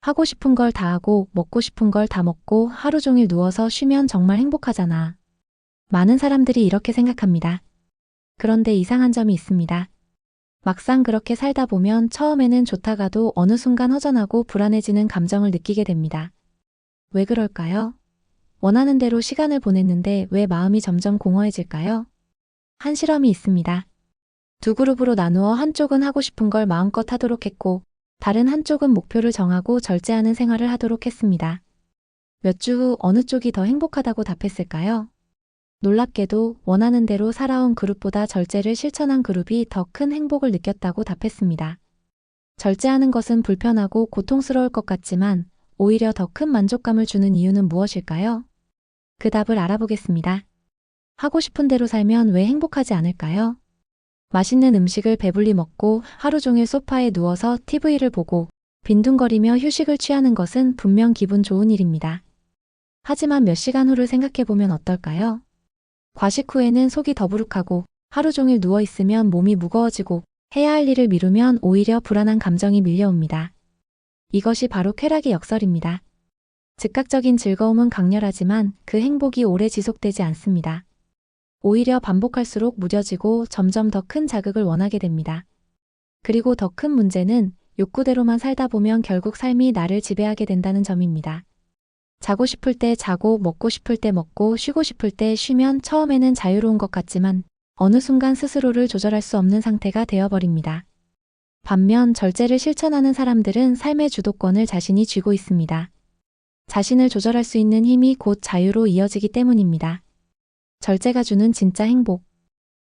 하고 싶은 걸 다 하고 먹고 싶은 걸 다 먹고 하루 종일 누워서 쉬면 정말 행복하잖아. 많은 사람들이 이렇게 생각합니다. 그런데 이상한 점이 있습니다. 막상 그렇게 살다 보면 처음에는 좋다가도 어느 순간 허전하고 불안해지는 감정을 느끼게 됩니다. 왜 그럴까요? 원하는 대로 시간을 보냈는데 왜 마음이 점점 공허해질까요? 한 실험이 있습니다. 두 그룹으로 나누어 한쪽은 하고 싶은 걸 마음껏 하도록 했고, 다른 한쪽은 목표를 정하고 절제하는 생활을 하도록 했습니다. 몇 주 후 어느 쪽이 더 행복하다고 답했을까요? 놀랍게도 원하는 대로 살아온 그룹보다 절제를 실천한 그룹이 더 큰 행복을 느꼈다고 답했습니다. 절제하는 것은 불편하고 고통스러울 것 같지만 오히려 더 큰 만족감을 주는 이유는 무엇일까요? 그 답을 알아보겠습니다. 하고 싶은 대로 살면 왜 행복하지 않을까요? 맛있는 음식을 배불리 먹고 하루 종일 소파에 누워서 TV를 보고 빈둥거리며 휴식을 취하는 것은 분명 기분 좋은 일입니다. 하지만 몇 시간 후를 생각해보면 어떨까요? 과식 후에는 속이 더부룩하고 하루 종일 누워있으면 몸이 무거워지고 해야 할 일을 미루면 오히려 불안한 감정이 밀려옵니다. 이것이 바로 쾌락의 역설입니다. 즉각적인 즐거움은 강렬하지만 그 행복이 오래 지속되지 않습니다. 오히려 반복할수록 무뎌지고 점점 더 큰 자극을 원하게 됩니다. 그리고 더 큰 문제는 욕구대로만 살다 보면 결국 삶이 나를 지배하게 된다는 점입니다. 자고 싶을 때 자고 먹고 싶을 때 먹고 쉬고 싶을 때 쉬면 처음에는 자유로운 것 같지만 어느 순간 스스로를 조절할 수 없는 상태가 되어버립니다. 반면 절제를 실천하는 사람들은 삶의 주도권을 자신이 쥐고 있습니다. 자신을 조절할 수 있는 힘이 곧 자유로 이어지기 때문입니다. 절제가 주는 진짜 행복.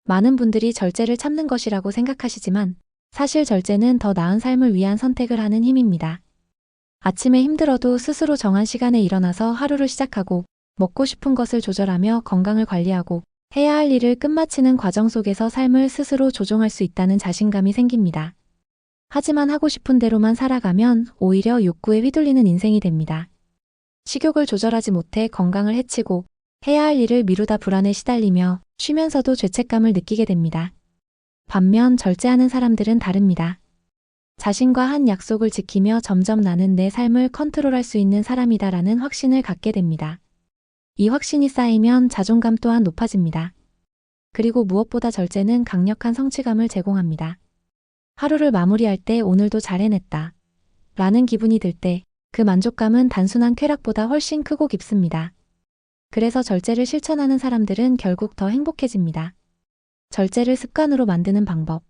많은 분들이 절제를 참는 것이라고 생각하시지만 사실 절제는 더 나은 삶을 위한 선택을 하는 힘입니다. 아침에 힘들어도 스스로 정한 시간에 일어나서 하루를 시작하고 먹고 싶은 것을 조절하며 건강을 관리하고 해야 할 일을 끝마치는 과정 속에서 삶을 스스로 조종할 수 있다는 자신감이 생깁니다. 하지만 하고 싶은 대로만 살아가면 오히려 욕구에 휘둘리는 인생이 됩니다. 식욕을 조절하지 못해 건강을 해치고 해야 할 일을 미루다 불안에 시달리며 쉬면서도 죄책감을 느끼게 됩니다. 반면 절제하는 사람들은 다릅니다. 자신과 한 약속을 지키며 점점 나는 내 삶을 컨트롤할 수 있는 사람이다라는 확신을 갖게 됩니다. 이 확신이 쌓이면 자존감 또한 높아집니다. 그리고 무엇보다 절제는 강력한 성취감을 제공합니다. 하루를 마무리할 때 오늘도 잘 해냈다 라는 기분이 들 때 그 만족감은 단순한 쾌락보다 훨씬 크고 깊습니다. 그래서 절제를 실천하는 사람들은 결국 더 행복해집니다. 절제를 습관으로 만드는 방법.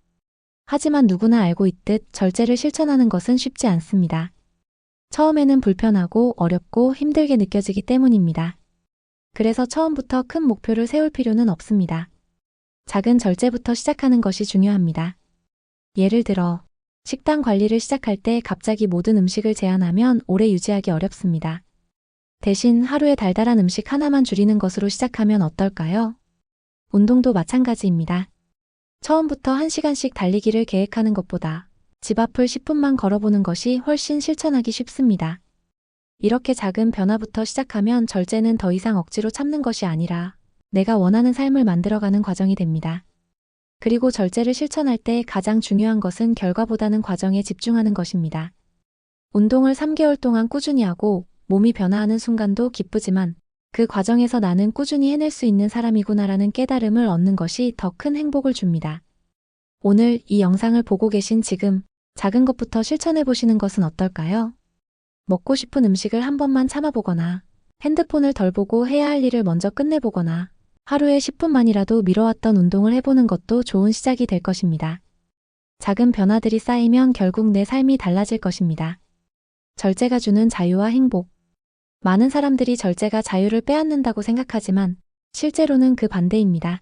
하지만 누구나 알고 있듯 절제를 실천하는 것은 쉽지 않습니다. 처음에는 불편하고 어렵고 힘들게 느껴지기 때문입니다. 그래서 처음부터 큰 목표를 세울 필요는 없습니다. 작은 절제부터 시작하는 것이 중요합니다. 예를 들어 식단 관리를 시작할 때 갑자기 모든 음식을 제한하면 오래 유지하기 어렵습니다. 대신 하루에 달달한 음식 하나만 줄이는 것으로 시작하면 어떨까요? 운동도 마찬가지입니다. 처음부터 1시간씩 달리기를 계획하는 것보다 집 앞을 10분만 걸어보는 것이 훨씬 실천하기 쉽습니다. 이렇게 작은 변화부터 시작하면 절제는 더 이상 억지로 참는 것이 아니라 내가 원하는 삶을 만들어가는 과정이 됩니다. 그리고 절제를 실천할 때 가장 중요한 것은 결과보다는 과정에 집중하는 것입니다. 운동을 3개월 동안 꾸준히 하고 몸이 변화하는 순간도 기쁘지만 그 과정에서 나는 꾸준히 해낼 수 있는 사람이구나라는 깨달음을 얻는 것이 더 큰 행복을 줍니다. 오늘 이 영상을 보고 계신 지금 작은 것부터 실천해 보시는 것은 어떨까요? 먹고 싶은 음식을 한 번만 참아보거나 핸드폰을 덜 보고 해야 할 일을 먼저 끝내보거나 하루에 10분만이라도 미뤄왔던 운동을 해보는 것도 좋은 시작이 될 것입니다. 작은 변화들이 쌓이면 결국 내 삶이 달라질 것입니다. 절제가 주는 자유와 행복. 많은 사람들이 절제가 자유를 빼앗는다고 생각하지만 실제로는 그 반대입니다.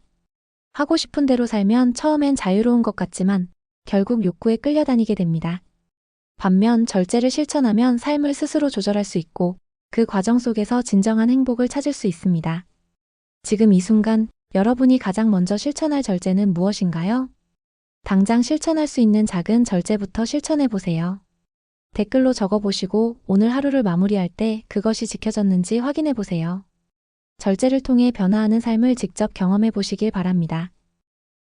하고 싶은 대로 살면 처음엔 자유로운 것 같지만 결국 욕구에 끌려다니게 됩니다. 반면 절제를 실천하면 삶을 스스로 조절할 수 있고 그 과정 속에서 진정한 행복을 찾을 수 있습니다. 지금 이 순간 여러분이 가장 먼저 실천할 절제는 무엇인가요? 당장 실천할 수 있는 작은 절제부터 실천해 보세요. 댓글로 적어보시고 오늘 하루를 마무리할 때 그것이 지켜졌는지 확인해 보세요. 절제를 통해 변화하는 삶을 직접 경험해 보시길 바랍니다.